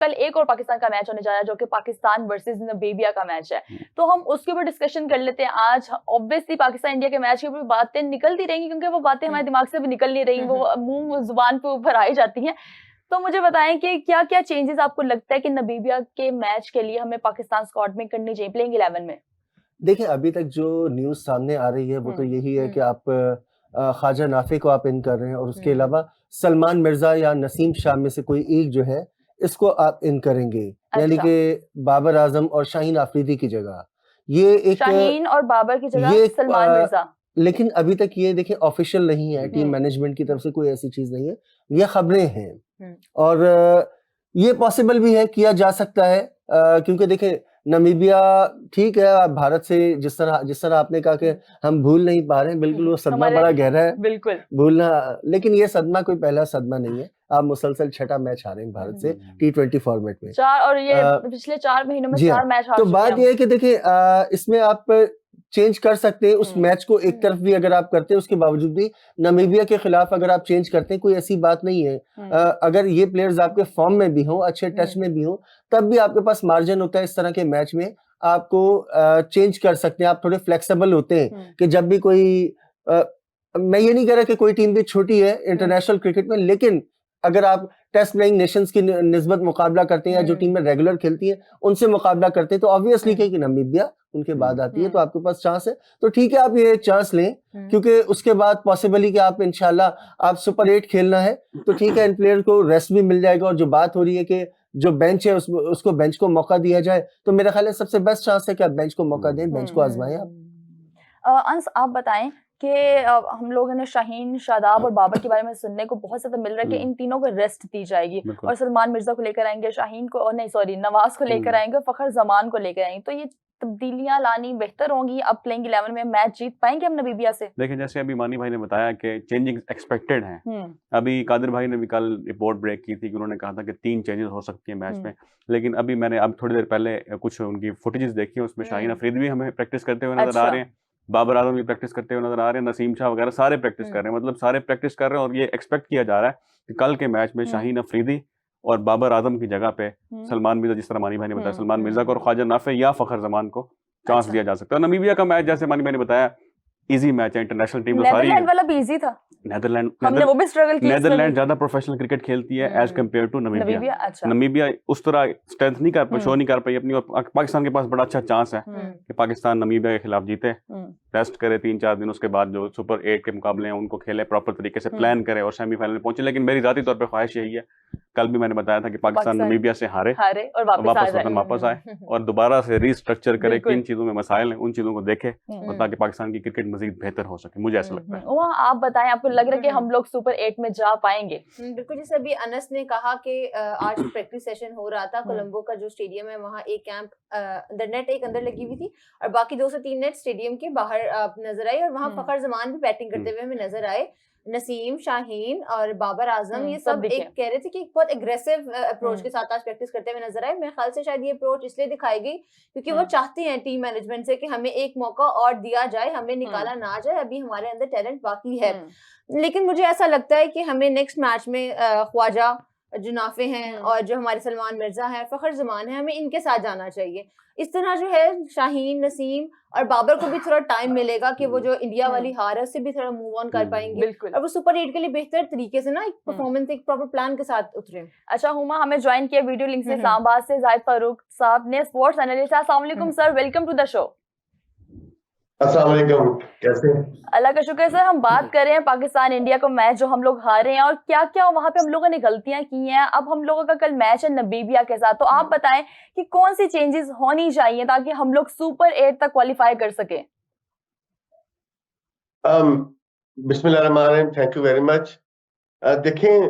कल एक और पाकिस्तान का मैच होने जा रहा है जो कि पाकिस्तान वर्सेस नामीबिया का मैच है, तो हम उसके ऊपर डिस्कशन कर लेते हैं आज। ऑब्वियसली पाकिस्तान इंडिया के मैच के ऊपर बातें निकलती रहेंगी क्योंकि वो बातें हमारे दिमाग से भी निकल नहीं रही, वो मुंह जुबान पे ऊपर आई जाती हैं। तो मुझे बताएं कि क्या क्या चेंजेस आपको लगता है कि नामीबिया के मैच के लिए हमें पाकिस्तान स्क्वाड में करनी चाहिए प्लेइंग 11 में? देखिए, अभी तक जो न्यूज़ सामने आ रही है वो तो यही है कि आप ख्वाजा नाफे को आप इन कर रहे हैं और उसके अलावा सलमान मिर्जा या नसीम शाह में से कोई एक जो है इसको आप इन करेंगे, यानी अच्छा। कि बाबर आजम और शाहीन आफरीदी की जगह। ये एक शाहीन और बाबर की जगह ये सलमान मिर्जा। लेकिन अभी तक ये देखिए ऑफिशियल नहीं है, टीम मैनेजमेंट की तरफ से कोई ऐसी चीज नहीं है, ये खबरें हैं। और ये पॉसिबल भी है, किया जा सकता है, क्योंकि देखिए नामीबिया ठीक है, आप भारत से जिस तरह आपने कहा कि हम भूल नहीं पा रहे हैं, बिल्कुल वो सदमा बड़ा गहरा है, बिल्कुल भूलना, लेकिन ये सदमा कोई पहला सदमा नहीं है। आप मुसलसल छठा मैच हारे हैं भारत से T20 फॉर्मेट में, 4, और ये पिछले 4 महीनों में 4 मैच हार तो चुके बात हैं। ये है कि देखिए इसमें आप चेंज कर सकते हैं उस मैच को, एक तरफ भी अगर आप करते हैं उसके बावजूद भी नामीबिया के खिलाफ अगर आप चेंज करते हैं कोई ऐसी बात नहीं है। अगर ये प्लेयर्स आपके फॉर्म में भी हों, अच्छे टच में भी हों, तब भी आपके पास मार्जिन होता है इस तरह के मैच में, आपको चेंज कर सकते हैं, आप थोड़े फ्लेक्सिबल होते हैं कि जब भी कोई मैं ये नहीं कह रहा कि कोई टीम भी छोटी है इंटरनेशनल क्रिकेट में, लेकिन अगर आप टेस्ट प्लेइंग नेशंस की निस्बत मुकाबला करते हैं या जो टीम में रेगुलर खेलती है उनसे मुकाबला करते हैं, तो ऑब्वियसली कि नामीबिया उनके बाद आती है, तो आपके पास चांस है, तो ठीक है आप ये चांस लें, क्योंकि उसके बाद पॉसिबली कि आप इंशाल्लाह आप सुपर 8 खेलना है, तो ठीक है इन प्लेयर को रेस्ट भी मिल जाएगा। और जो बात हो रही है कि जो बेंच है उसको बेंच को मौका दिया जाए, तो मेरा ख्याल है सबसे बेस्ट चांस है कि आप बेंच को मौका दें, बेंच को आजमाएं आप। अंस, आप बताएं कि हम लोगों ने शाहीन, शादाब और बाबर के बारे में सुनने को बहुत ज्यादा मिल रहा है कि इन तीनों को रेस्ट दी जाएगी और सलमान मिर्जा को लेकर आएंगे, शाहीन को, और नहीं सॉरी नवाज को लेकर आएंगे, फखर जमान को लेकर आएंगे। तो ये तब्दीलियां लानी बेहतर होंगी? अब प्लेइंग 11 में मैच जीत पाएंगे हम नामीबिया से? देखिए, जैसे अभी मानी भाई ने बताया कि चेंजिंग एक्सपेक्टेड है। अभी कादिर भाई ने भी कल रिपोर्ट ब्रेक की थी कि उन्होंने कहा था कि 3 चेंजेस हो सकती है मैच में, लेकिन अभी मैंने अब थोड़ी देर पहले कुछ उनकी फुटेजेस देखी है, उसमें शाहीन अफरीदी भी हमें प्रैक्टिस करते हुए नजर आ रहे हैं, बाबर आजम भी प्रैक्टिस करते हुए नजर आ रहे हैं, नसीम शाह वगैरह सारे प्रैक्टिस कर रहे हैं, मतलब सारे प्रैक्टिस कर रहे हैं। और ये एक्सपेक्ट किया जा रहा है कि कल के मैच में शाहीन अफरीदी और बाबर आजम की जगह पे सलमान मिर्जा, जिस तरह मानी भाई ने बताया, सलमान मिर्जा को और ख्वाजा नाफे या फखर जमान को चांस दिया जा सकता है। नामीबिया का मैच जैसे मानी भाई ने बताया इजी मैच है, इंटरनेशनल टीम तो सारी, नेदरलैंड वाला भी इजी था, हमने वो भी स्ट्रगल किया। नेदरलैंड ज्यादा प्रोफेशनल क्रिकेट खेलती है as compared to Namibia. Namibia उस तरह स्ट्रेंथ नहीं कर पाई, शो नहीं कर पाई अपनी, और पाकिस्तान के पास बड़ा अच्छा चांस है कि पाकिस्तान नामीबिया के खिलाफ जीते, रेस्ट करे 3-4 दिन, उसके बाद जो सुपर 8 के मुकाबले हैं उनको खेले, प्रॉपर तरीके से प्लान करे और सेमीफाइनल में पहुंचे। लेकिन मेरी जाती तौर पर ख्वाहिश यही है, कल भी मैंने बताया था कि पाकिस्तान नामीबिया से हारे और वापस आए और दोबारा से रीस्ट्रक्चर करे, किन चीजों में मसाइल हैं उन चीजों को देखे, और ताकि पाकिस्तान की क्रिकेट मजीद बेहतर हो सके, मुझे ऐसा लगता है। आप बताएं, आपको लग रहा है कि हम लोग सुपर 8 में जा पाएंगे? बिल्कुल, जैसे अभी अनस ने कहा कि आज प्रैक्टिस सेशन हो रहा था, कोलंबो का जो स्टेडियम है वहाँ एक कैंप नेट एक अंदर लगी हुई थी और बाकी 2 से 3 नेट स्टेडियम के बाहर नजर आई, और वहाँ फखर जमान भी बैटिंग करते हुए हमें नजर आए, नसीम, शाहीन और बाबर आजम, ये सब एक कह रहे थे कि एक बहुत एग्रेसिव अप्रोच के साथ आज प्रैक्टिस करते हुए नजर आए। मेरे ख्याल से शायद ये अप्रोच इसलिए दिखाई गई क्योंकि वो चाहते हैं टीम मैनेजमेंट से कि हमें एक मौका और दिया जाए, हमें निकाला ना जाए, अभी हमारे अंदर टैलेंट बाकी है। लेकिन मुझे ऐसा लगता है कि हमें नेक्स्ट मैच में ख्वाजा जो नाफे हैं और जो हमारे सलमान मिर्जा हैं, फखर जमान है, हमें इनके साथ जाना चाहिए। इस तरह जो है शाहीन, नसीम और बाबर को भी थोड़ा टाइम मिलेगा कि वो जो इंडिया वाली हार है उससे भी थोड़ा मूव ऑन कर पाएंगे और वो सुपर 8 के लिए बेहतर तरीके से ना एक परफॉर्मेंस, एक प्रॉपर प्लान के साथ उतरे। अच्छा हुमा, हमें ज्वाइन किया वीडियो लिंक से इस्लामाबाद से जाहिद फारूक साहब ने, स्पोर्ट्स एनालिस्ट। अस्सलाम वालेकुम sir, welcome to the show. अस्सलाम वालेकुम, कैसे? अल्लाह का शुक्र सर। हम बात कर रहे हैं पाकिस्तान इंडिया को मैच जो हम लोग हारे हैं और क्या क्या वहां पे हम लोगों ने गलतियां की हैं। अब हम लोगों का कल मैच है नामीबिया के साथ, तो आप बताएं कि कौन सी चेंजेस होनी चाहिए ताकि हम लोग सुपर 8 तक क्वालिफाई कर सके। बिस्मिल्लाहिर्रहमानिर्रहीम, थैंक यू वेरी मच। देखें,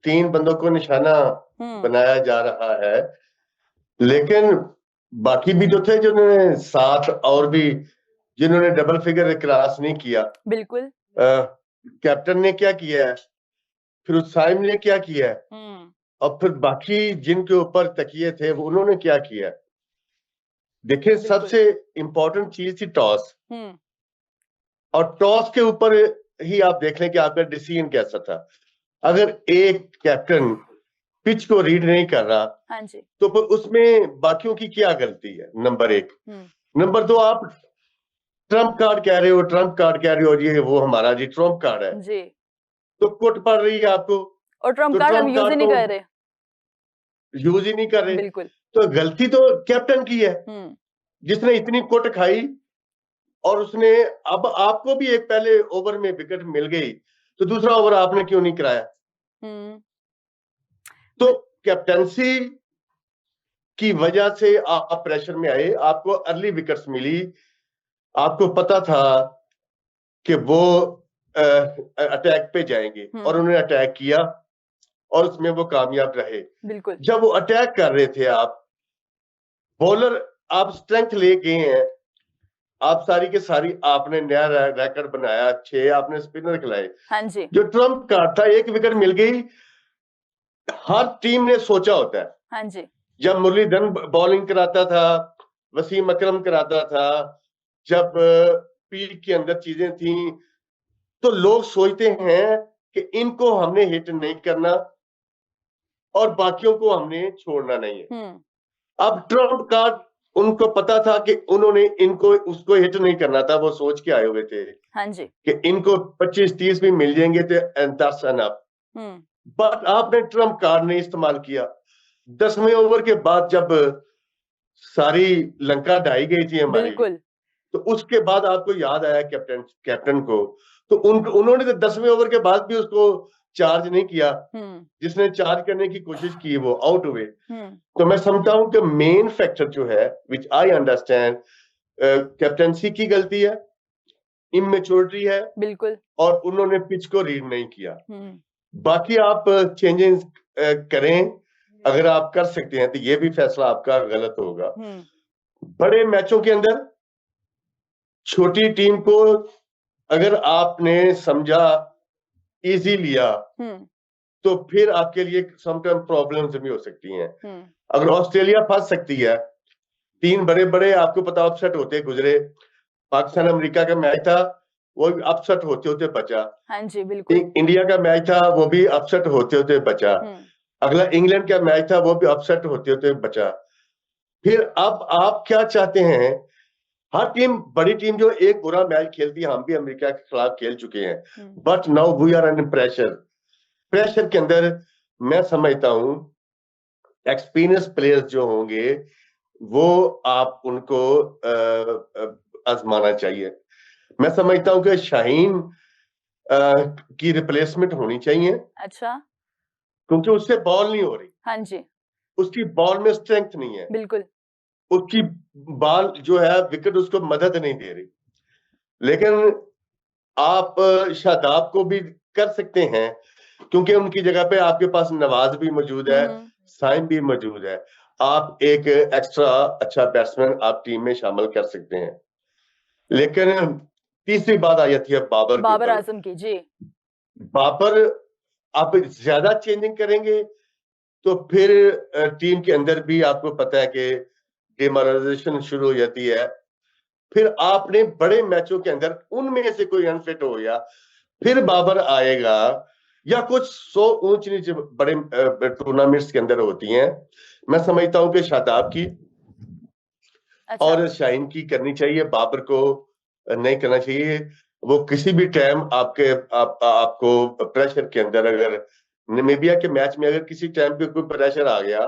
3 बंदों को निशाना बनाया जा रहा है, लेकिन बाकी भी तो थे जिन्होंने साथ और भी जिन्होंने डबल फिगर क्रॉस नहीं किया। बिल्कुल। कैप्टन ने क्या किया है, फिर साइम ने क्या किया है, और फिर बाकी जिनके ऊपर तकिए थे वो उन्होंने क्या किया। देखिए, सबसे इंपॉर्टेंट चीज थी टॉस, और टॉस के ऊपर ही आप देख लें कि आपका डिसीजन कैसा था। अगर एक कैप्टन पिच को रीड नहीं कर रहा, हाँ जी। तो फिर उसमें बाकियों की क्या गलती है? नंबर एक। नंबर दो, आप ट्रम्प कार्ड कह रहे हो, ट्रम्प कार्ड कह रहे हो, ये वो हमारा जी ट्रम्प कार्ड है, जी। तो कुट पड़ रही है आपको, और ट्रम्प तो कार्ड हम ट्रम्प यूज ही कार्ड नहीं तो कर रहे। यूज ही नहीं कर रहे, बिल्कुल। तो गलती तो कैप्टन की है, जिसने इतनी कुट खाई। और उसने, अब आपको भी एक पहले ओवर में विकेट मिल गई, तो दूसरा ओवर आपने क्यों नहीं कराया? तो कैप्टनसी की वजह से आप प्रेशर में आए, आपको अर्ली विकेट्स मिली, आपको पता था कि वो अटैक पे जाएंगे, और उन्होंने अटैक किया और उसमें वो कामयाब रहे। बिल्कुल। जब वो अटैक कर रहे थे, आप बॉलर, आप स्ट्रेंथ ले गए हैं, आप सारी के सारी आपने नया रिकॉर्ड बनाया, 6 आपने स्पिनर खिलाए। हाँ जी। जो ट्रम्प कार्ड था, एक विकेट मिल गई, हर टीम ने सोचा होता है। हाँ जी। जब मुरलीधरन बॉलिंग कराता था, वसीम अकरम कराता था, जब पीक के अंदर चीजें थी, तो लोग सोचते हैं कि इनको हमने हिट नहीं करना और बाकियों को हमने छोड़ना नहीं है। अब ट्रम्प कार्ड, उनको पता था कि उन्होंने इनको उसको हिट नहीं करना था, वो सोच के आए हुए थे हाँ जी। कि इनको 25-30 भी मिल जाएंगे तो दैट्स एनफ। बट आपने ट्रम्प कार्ड नहीं इस्तेमाल किया। 10वें ओवर के बाद जब सारी लंका ढाई गई थी हमारी, बिल्कुल। तो उसके बाद आपको याद आया कैप्टन को, तो उन्होंने तो 10वें ओवर के बाद भी उसको चार्ज नहीं किया। जिसने चार्ज करने की कोशिश की वो आउट हुए। तो मैं समझता हूं कि मेन फैक्टर जो है, विच आई अंडरस्टैंड, कैप्टनसी की गलती है, इमेच्योरिटी है, बिल्कुल। और उन्होंने पिच को रीड नहीं किया। बाकी आप चेंजेस करें, अगर आप कर सकते हैं, तो ये भी फैसला आपका गलत होगा। बड़े मैचों के अंदर छोटी टीम को अगर आपने समझा, इजी लिया, तो फिर आपके लिए समटाइम प्रॉब्लम्स भी हो सकती हैं। अगर ऑस्ट्रेलिया फंस सकती है, 3 बड़े बड़े आपको पता अपसेट होते गुजरे, पाकिस्तान अमेरिका का मैच था, वो भी अपसेट होते होते बचा। हाँ जी, बिल्कुल। इंडिया का मैच था, वो भी अपसेट होते होते बचा। अगला इंग्लैंड का मैच था, वो भी अपसेट होते होते बचा। फिर अब आप क्या चाहते हैं? हर टीम, बड़ी टीम जो एक बुरा मैच खेलती है, हम भी अमेरिका के खिलाफ खेल चुके हैं, but now we are under pressure. Pressure के अंदर मैं समझता हूं एक्सपीरियंस प्लेयर्स जो होंगे, वो आप उनको आजमाना चाहिए। मैं समझता हूं कि शाहीन की रिप्लेसमेंट होनी चाहिए। अच्छा। क्योंकि उससे बॉल नहीं हो रही। हाँ जी। उसकी बॉल में स्ट्रेंथ नहीं है। बिल्कुल। उसकी बॉल जो है, विकेट उसको मदद नहीं दे रही। लेकिन आप शादाब को भी कर सकते हैं, क्योंकि उनकी जगह पे आपके पास नवाज भी मौजूद है, साइम भी मौजूद है। आप एक एक्स्ट्रा अच्छा बैट्समैन आप टीम में शामिल कर सकते हैं। लेकिन तीसरी बात आ जाती है बाबर आजम की। जी। बाबर, आप ज्यादा चेंजिंग करेंगे तो फिर टीम के अंदर भी आपको पता है कि डिमोरलाइजेशन शुरू हो जाती है। फिर आपने बड़े मैचों के अंदर उनमें से कोई अनफिट हो गया, फिर बाबर आएगा, या कुछ 100 ऊंच नीचे बड़े टूर्नामेंट्स के अंदर होती हैं। मैं समझता हूं कि शादाब की और शाहीन की करनी चाहिए, बाबर को नहीं करना चाहिए। वो किसी भी टाइम आपको प्रेशर के अंदर, अगर नामीबिया के मैच में अगर किसी टाइम पे कोई प्रेशर आ गया,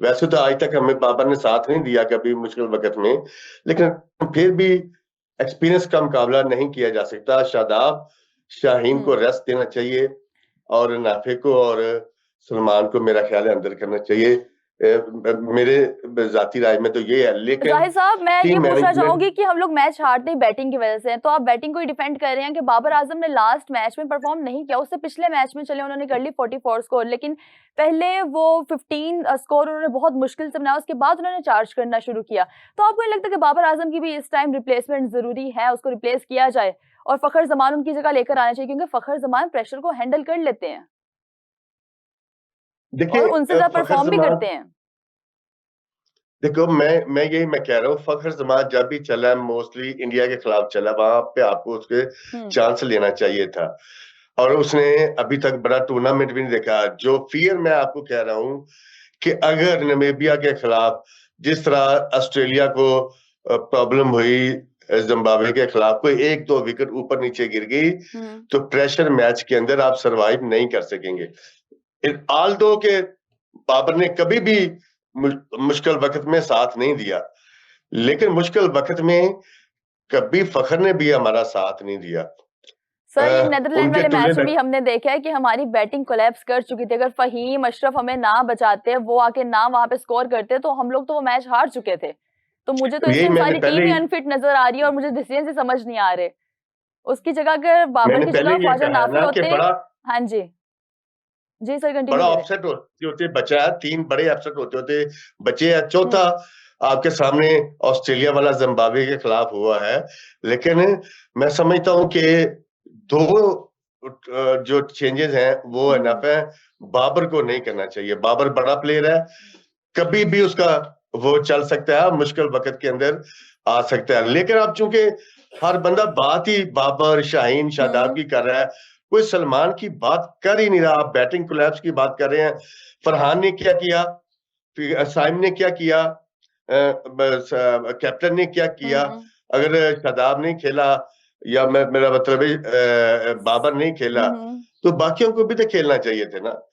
वैसे तो आज तक हमें बाबर ने साथ नहीं दिया कभी मुश्किल वक्त में, लेकिन फिर भी एक्सपीरियंस का मुकाबला नहीं किया जा सकता। शादाब, शाहीन को रेस्ट देना चाहिए, और नाफे को और सलमान को मेरा ख्याल है अंदर करना चाहिए। मेरे जाती राय में तो ये है। लेकिन जाहिर साहब, मैं ये पूछना चाहूंगी कि हम लोग मैच हारते ही बैटिंग की वजह से हैं, तो आप बैटिंग को ही डिफेंड कर रहे हैं कि बाबर आजम ने लास्ट मैच में परफॉर्म नहीं किया। उससे पिछले मैच में चले उन्होंने कर ली 44 स्कोर, लेकिन पहले वो 15 स्कोर उन्होंने बहुत मुश्किल से बनाया, उसके बाद उन्होंने चार्ज करना शुरू किया। तो आपको नहीं लगता कि बाबर आजम की भी इस टाइम रिप्लेसमेंट जरूरी है, उसको रिप्लेस किया जाए और फखर जमान उनकी जगह लेकर आना चाहिए? क्योंकि फखर जमान प्रेशर को हैंडल कर लेते हैं और उनसे ज्यादा परफॉर्म भी करते हैं। देखो, मैं कह रहा हूँ, फखर जमान जब भी चला, मोस्टली इंडिया के खिलाफ चला, वहां पे आपको उसके चांस लेना चाहिए था। और उसने अभी तक बड़ा टूर्नामेंट भी नहीं देखा। जो फियर मैं आपको कह रहा हूं कि अगर नमीबिया के खिलाफ जिस तरह ऑस्ट्रेलिया को प्रॉब्लम हुई, जिम्बाब्वे के खिलाफ कोई 1-2 विकेट ऊपर नीचे गिर गई तो प्रेशर मैच के अंदर आप सरवाइव नहीं कर सकेंगे। ऑल दो के बाबर ने कभी भी मुश्किल वक्त में साथ नहीं दिया, लेकिन मुश्किल वक्त में कभी फखर ने भी हमारा साथ नहीं दिया। सर ये नेदरलैंड उनके वाले टुल्ले मैच में तक- भी हमने देखा है कि हमारी बैटिंग कोलैप्स कर चुकी थी। अगर फहीम अशरफ हमें ना बचाते, वो आके ना वहां पे स्कोर करते, तो हम लोग तो वो मैच हार चुके थे। तो मुझे तो यही इसमें मैंने सारी पहले टीम ही ही- अनफिट नजर आ रही है और मुझे डिसीजन ही समझ नहीं आ रहे। उसकी जगह अगर बाबर मैंने की पहले जगह ये ख्वाजा कहा नाफी ना कि होते। बड़ा हाँ जी जी सर, कंटिन्यू बड़ा करें। अपसेट होते बचा है, 3 बड़े अपसेट होते बचे है। चौथा आपके सामने ऑस्ट्रेलिया वाला जिम्बाब्वे के खिलाफ हुआ है, लेकिन मैं समझता हूं कि 2 जो चेंजेस हैं वो एनफ है। बाबर को नहीं करना चाहिए, बाबर बड़ा प्लेयर है, कभी भी उसका वो चल सकता है, मुश्किल वक्त के अंदर आ सकता है। लेकिन अब चूंकि हर बंदा बात ही बाबर, शाहीन, शादाब की कर रहा है, कोई सलमान की बात कर ही नहीं रहा। आप बैटिंग कोलैप्स की बात कर रहे हैं। फरहान ने क्या किया, फिर साइम ने क्या किया, कैप्टन ने क्या किया। अगर शादाब नहीं खेला या मेरा मतलब है बाबर नहीं खेला, तो बाकियों को भी तो खेलना चाहिए थे ना।